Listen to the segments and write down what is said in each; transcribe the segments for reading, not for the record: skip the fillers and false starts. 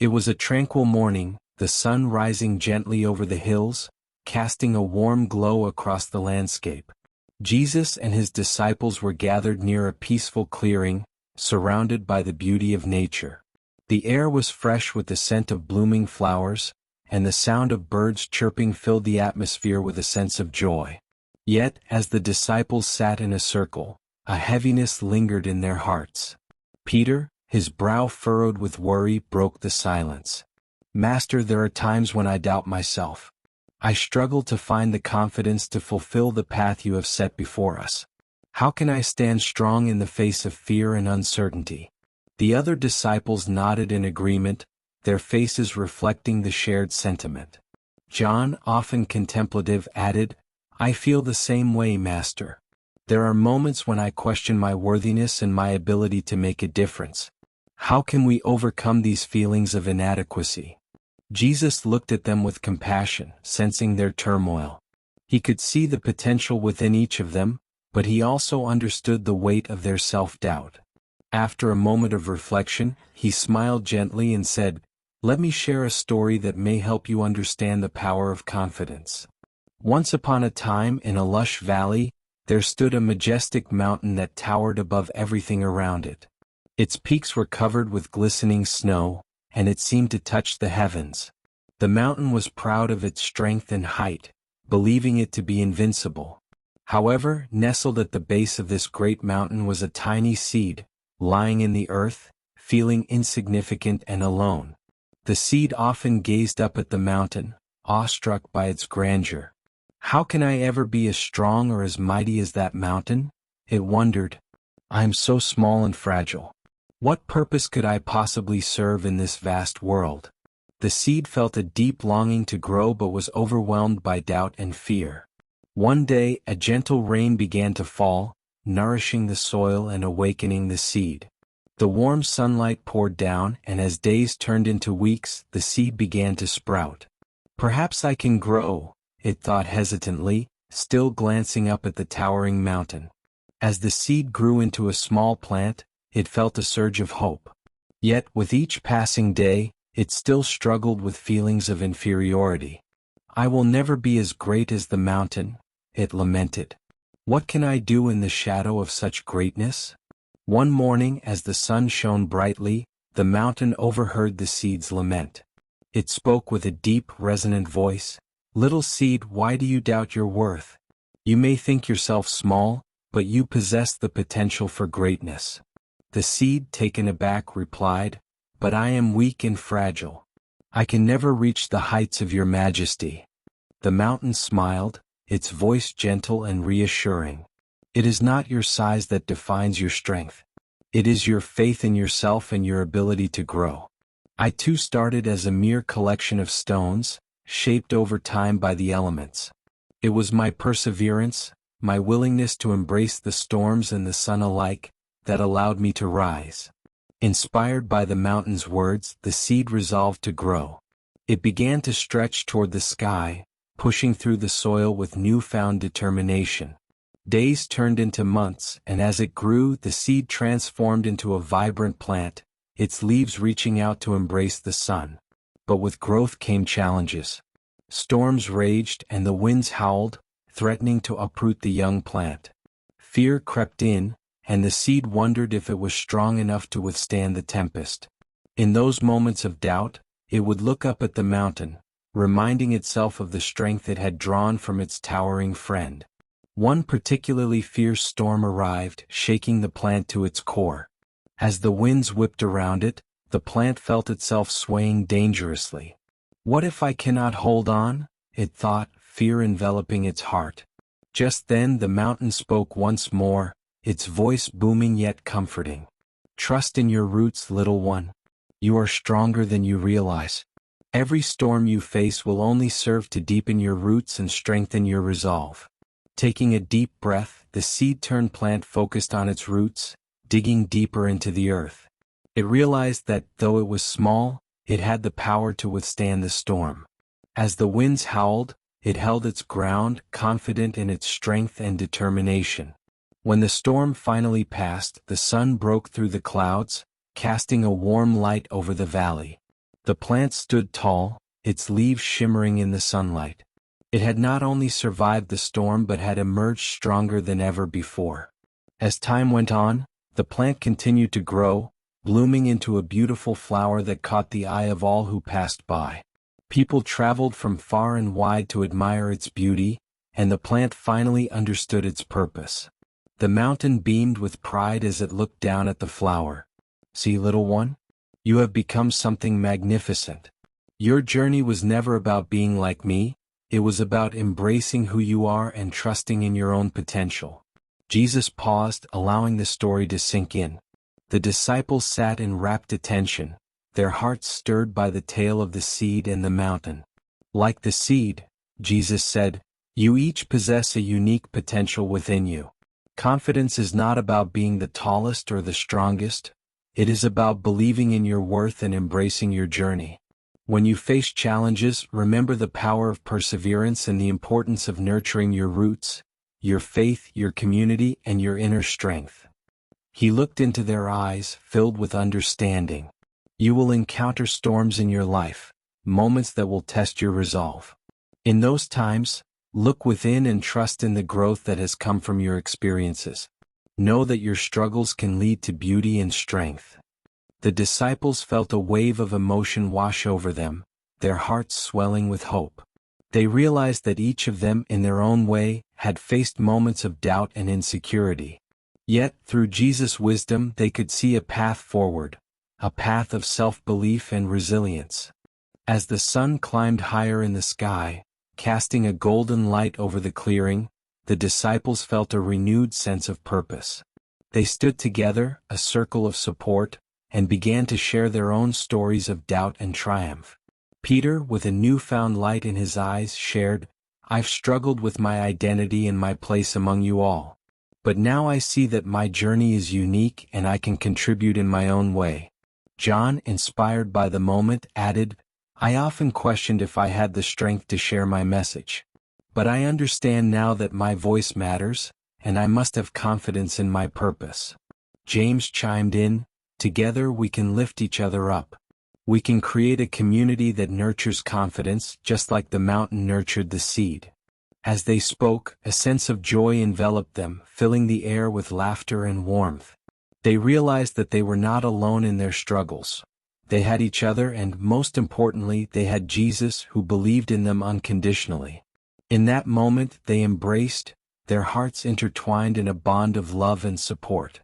It was a tranquil morning, the sun rising gently over the hills, casting a warm glow across the landscape. Jesus and his disciples were gathered near a peaceful clearing, surrounded by the beauty of nature. The air was fresh with the scent of blooming flowers, and the sound of birds chirping filled the atmosphere with a sense of joy. Yet, as the disciples sat in a circle, a heaviness lingered in their hearts. Peter, his brow furrowed with worry, broke the silence. "Master, there are times when I doubt myself. I struggle to find the confidence to fulfill the path you have set before us. How can I stand strong in the face of fear and uncertainty?" The other disciples nodded in agreement, their faces reflecting the shared sentiment. John, often contemplative, added, "I feel the same way, Master. There are moments when I question my worthiness and my ability to make a difference. How can we overcome these feelings of inadequacy?" Jesus looked at them with compassion, sensing their turmoil. He could see the potential within each of them, but he also understood the weight of their self-doubt. After a moment of reflection, he smiled gently and said, "Let me share a story that may help you understand the power of confidence. Once upon a time, in a lush valley, there stood a majestic mountain that towered above everything around it. Its peaks were covered with glistening snow, and it seemed to touch the heavens. The mountain was proud of its strength and height, believing it to be invincible. However, nestled at the base of this great mountain was a tiny seed, lying in the earth, feeling insignificant and alone. The seed often gazed up at the mountain, awestruck by its grandeur. "How can I ever be as strong or as mighty as that mountain?" it wondered. "I am so small and fragile. What purpose could I possibly serve in this vast world?" The seed felt a deep longing to grow but was overwhelmed by doubt and fear. One day, a gentle rain began to fall, nourishing the soil and awakening the seed. The warm sunlight poured down, and as days turned into weeks, the seed began to sprout. "Perhaps I can grow," it thought hesitantly, still glancing up at the towering mountain. As the seed grew into a small plant, it felt a surge of hope. Yet, with each passing day, it still struggled with feelings of inferiority. "I will never be as great as the mountain," it lamented. "What can I do in the shadow of such greatness?" One morning, as the sun shone brightly, the mountain overheard the seed's lament. It spoke with a deep, resonant voice, "Little seed, why do you doubt your worth? You may think yourself small, but you possess the potential for greatness." The seed, taken aback, replied, "But I am weak and fragile. I can never reach the heights of your majesty." The mountain smiled, its voice gentle and reassuring. "It is not your size that defines your strength. It is your faith in yourself and your ability to grow. I too started as a mere collection of stones, shaped over time by the elements. It was my perseverance, my willingness to embrace the storms and the sun alike, that allowed me to rise." Inspired by the mountain's words, the seed resolved to grow. It began to stretch toward the sky, pushing through the soil with newfound determination. Days turned into months, and as it grew, the seed transformed into a vibrant plant, its leaves reaching out to embrace the sun. But with growth came challenges. Storms raged and the winds howled, threatening to uproot the young plant. Fear crept in, and the seed wondered if it was strong enough to withstand the tempest. In those moments of doubt, it would look up at the mountain, reminding itself of the strength it had drawn from its towering friend. One particularly fierce storm arrived, shaking the plant to its core. As the winds whipped around it, the plant felt itself swaying dangerously. "What if I cannot hold on?" it thought, fear enveloping its heart. Just then the mountain spoke once more, its voice booming yet comforting. "Trust in your roots, little one. You are stronger than you realize. Every storm you face will only serve to deepen your roots and strengthen your resolve." Taking a deep breath, the seed-turned plant focused on its roots, digging deeper into the earth. It realized that, though it was small, it had the power to withstand the storm. As the winds howled, it held its ground, confident in its strength and determination. When the storm finally passed, the sun broke through the clouds, casting a warm light over the valley. The plant stood tall, its leaves shimmering in the sunlight. It had not only survived the storm but had emerged stronger than ever before. As time went on, the plant continued to grow, blooming into a beautiful flower that caught the eye of all who passed by. People traveled from far and wide to admire its beauty, and the plant finally understood its purpose. The mountain beamed with pride as it looked down at the flower. "See, little one? You have become something magnificent. Your journey was never about being like me, it was about embracing who you are and trusting in your own potential." Jesus paused, allowing the story to sink in. The disciples sat in rapt attention, their hearts stirred by the tale of the seed and the mountain. "Like the seed," Jesus said, "you each possess a unique potential within you. Confidence is not about being the tallest or the strongest, it is about believing in your worth and embracing your journey. When you face challenges, remember the power of perseverance and the importance of nurturing your roots, your faith, your community, and your inner strength." He looked into their eyes, filled with understanding. You will encounter storms in your life, moments that will test your resolve. In those times, look within and trust in the growth that has come from your experiences. Know that your struggles can lead to beauty and strength. The disciples felt a wave of emotion wash over them, their hearts swelling with hope. They realized that each of them, in their own way, had faced moments of doubt and insecurity. Yet, through Jesus' wisdom, they could see a path forward, a path of self-belief and resilience. As the sun climbed higher in the sky, casting a golden light over the clearing, the disciples felt a renewed sense of purpose. They stood together, a circle of support, and began to share their own stories of doubt and triumph. Peter, with a newfound light in his eyes, shared, "I've struggled with my identity and my place among you all. But now I see that my journey is unique and I can contribute in my own way." John, inspired by the moment, added, "I often questioned if I had the strength to share my message. But I understand now that my voice matters, and I must have confidence in my purpose." James chimed in, "Together we can lift each other up. We can create a community that nurtures confidence just like the mountain nurtured the seed." As they spoke, a sense of joy enveloped them, filling the air with laughter and warmth. They realized that they were not alone in their struggles. They had each other and, most importantly, they had Jesus who believed in them unconditionally. In that moment they embraced, their hearts intertwined in a bond of love and support.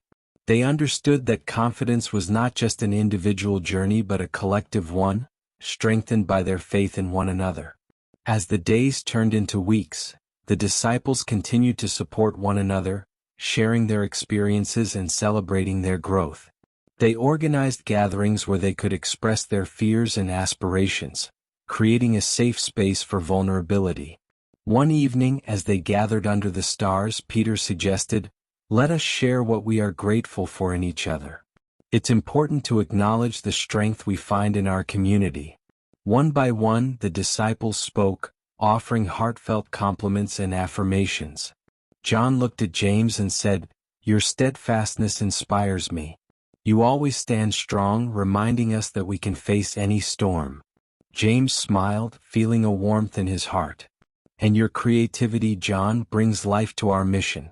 They understood that confidence was not just an individual journey but a collective one, strengthened by their faith in one another. As the days turned into weeks, the disciples continued to support one another, sharing their experiences and celebrating their growth. They organized gatherings where they could express their fears and aspirations, creating a safe space for vulnerability. One evening, as they gathered under the stars, Peter suggested, "Let us share what we are grateful for in each other. It's important to acknowledge the strength we find in our community." One by one, the disciples spoke, offering heartfelt compliments and affirmations. John looked at James and said, "Your steadfastness inspires me. You always stand strong, reminding us that we can face any storm." James smiled, feeling a warmth in his heart. "And your creativity, John, brings life to our mission.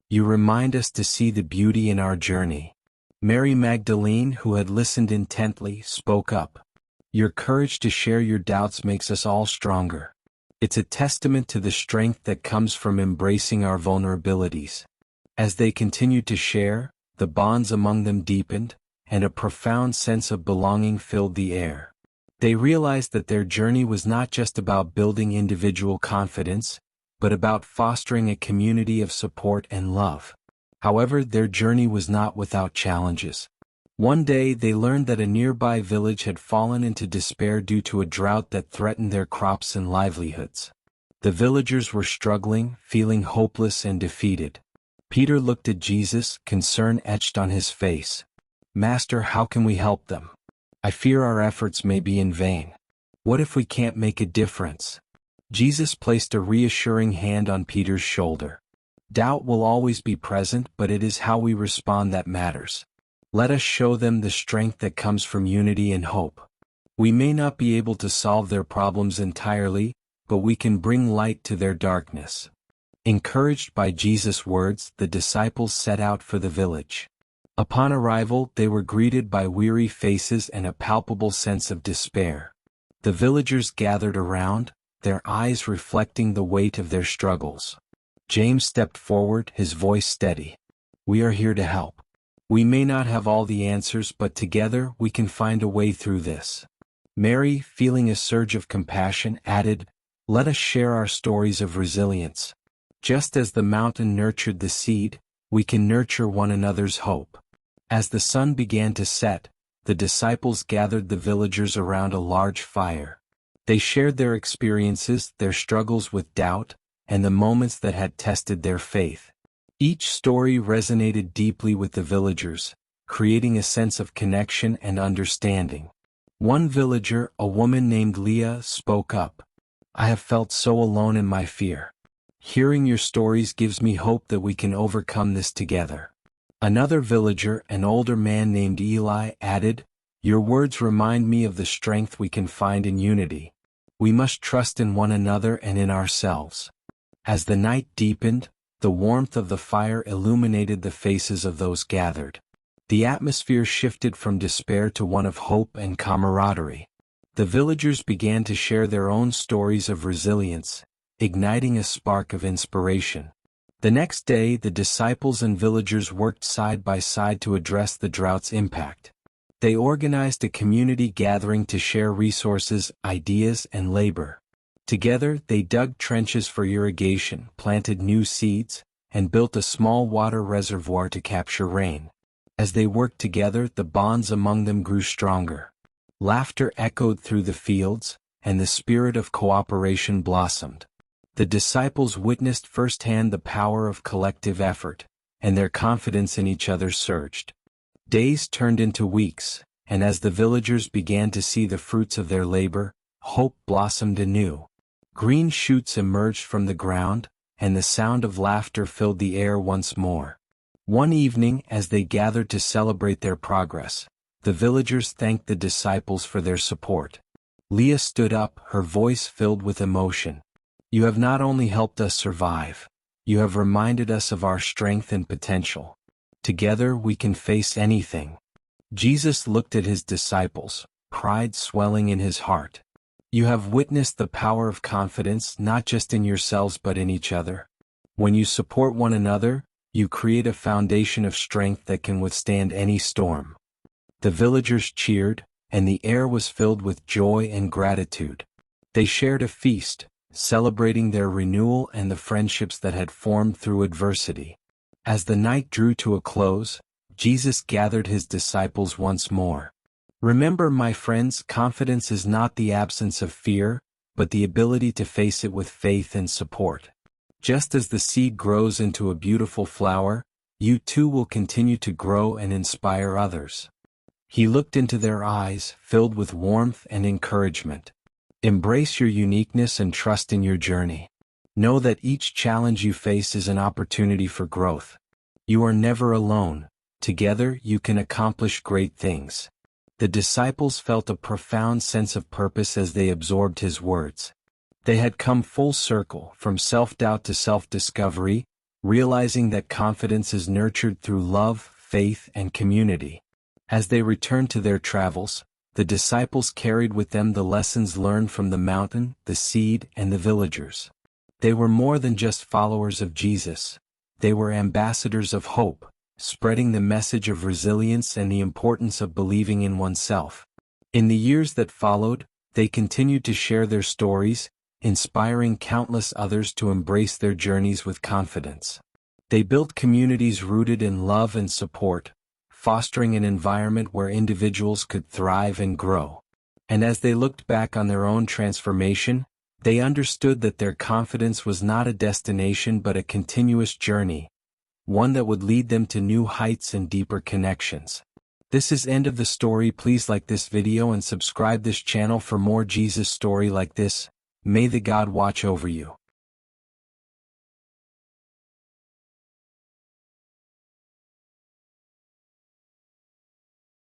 You remind us to see the beauty in our journey." Mary Magdalene, who had listened intently, spoke up. "Your courage to share your doubts makes us all stronger. It's a testament to the strength that comes from embracing our vulnerabilities." As they continued to share, the bonds among them deepened, and a profound sense of belonging filled the air. They realized that their journey was not just about building individual confidence, but about fostering a community of support and love. However, their journey was not without challenges. One day they learned that a nearby village had fallen into despair due to a drought that threatened their crops and livelihoods. The villagers were struggling, feeling hopeless and defeated. Peter looked at Jesus, concern etched on his face. "Master, how can we help them? I fear our efforts may be in vain. What if we can't make a difference?" Jesus placed a reassuring hand on Peter's shoulder. "Doubt will always be present, but it is how we respond that matters. Let us show them the strength that comes from unity and hope." We may not be able to solve their problems entirely, but we can bring light to their darkness. Encouraged by Jesus' words, the disciples set out for the village. Upon arrival, they were greeted by weary faces and a palpable sense of despair. The villagers gathered around, their eyes reflecting the weight of their struggles. James stepped forward, his voice steady. "We are here to help. We may not have all the answers, but together we can find a way through this." Mary, feeling a surge of compassion, added, "Let us share our stories of resilience. Just as the mountain nurtured the seed, we can nurture one another's hope." As the sun began to set, the disciples gathered the villagers around a large fire. They shared their experiences, their struggles with doubt, and the moments that had tested their faith. Each story resonated deeply with the villagers, creating a sense of connection and understanding. One villager, a woman named Leah, spoke up. "I have felt so alone in my fear. Hearing your stories gives me hope that we can overcome this together." Another villager, an older man named Eli, added, "Your words remind me of the strength we can find in unity. We must trust in one another and in ourselves." As the night deepened, the warmth of the fire illuminated the faces of those gathered. The atmosphere shifted from despair to one of hope and camaraderie. The villagers began to share their own stories of resilience, igniting a spark of inspiration. The next day, the disciples and villagers worked side by side to address the drought's impact. They organized a community gathering to share resources, ideas, and labor. Together, they dug trenches for irrigation, planted new seeds, and built a small water reservoir to capture rain. As they worked together, the bonds among them grew stronger. Laughter echoed through the fields, and the spirit of cooperation blossomed. The disciples witnessed firsthand the power of collective effort, and their confidence in each other surged. Days turned into weeks, and as the villagers began to see the fruits of their labor, hope blossomed anew. Green shoots emerged from the ground, and the sound of laughter filled the air once more. One evening, as they gathered to celebrate their progress, the villagers thanked the disciples for their support. Leah stood up, her voice filled with emotion. "You have not only helped us survive, you have reminded us of our strength and potential. Together we can face anything." Jesus looked at his disciples, pride swelling in his heart. "You have witnessed the power of confidence not just in yourselves but in each other. When you support one another, you create a foundation of strength that can withstand any storm." The villagers cheered, and the air was filled with joy and gratitude. They shared a feast, celebrating their renewal and the friendships that had formed through adversity. As the night drew to a close, Jesus gathered his disciples once more. "Remember, my friends, confidence is not the absence of fear, but the ability to face it with faith and support. Just as the seed grows into a beautiful flower, you too will continue to grow and inspire others." He looked into their eyes, filled with warmth and encouragement. "Embrace your uniqueness and trust in your journey. Know that each challenge you face is an opportunity for growth. You are never alone. Together you can accomplish great things." The disciples felt a profound sense of purpose as they absorbed his words. They had come full circle, from self-doubt to self-discovery, realizing that confidence is nurtured through love, faith, and community. As they returned to their travels, the disciples carried with them the lessons learned from the mountain, the seed, and the villagers. They were more than just followers of Jesus. They were ambassadors of hope, spreading the message of resilience and the importance of believing in oneself. In the years that followed, they continued to share their stories, inspiring countless others to embrace their journeys with confidence. They built communities rooted in love and support, fostering an environment where individuals could thrive and grow. And as they looked back on their own transformation, they understood that their confidence was not a destination but a continuous journey, one that would lead them to new heights and deeper connections. This is end of the story. Please like this video and subscribe this channel for more Jesus story like this. May the God watch over you.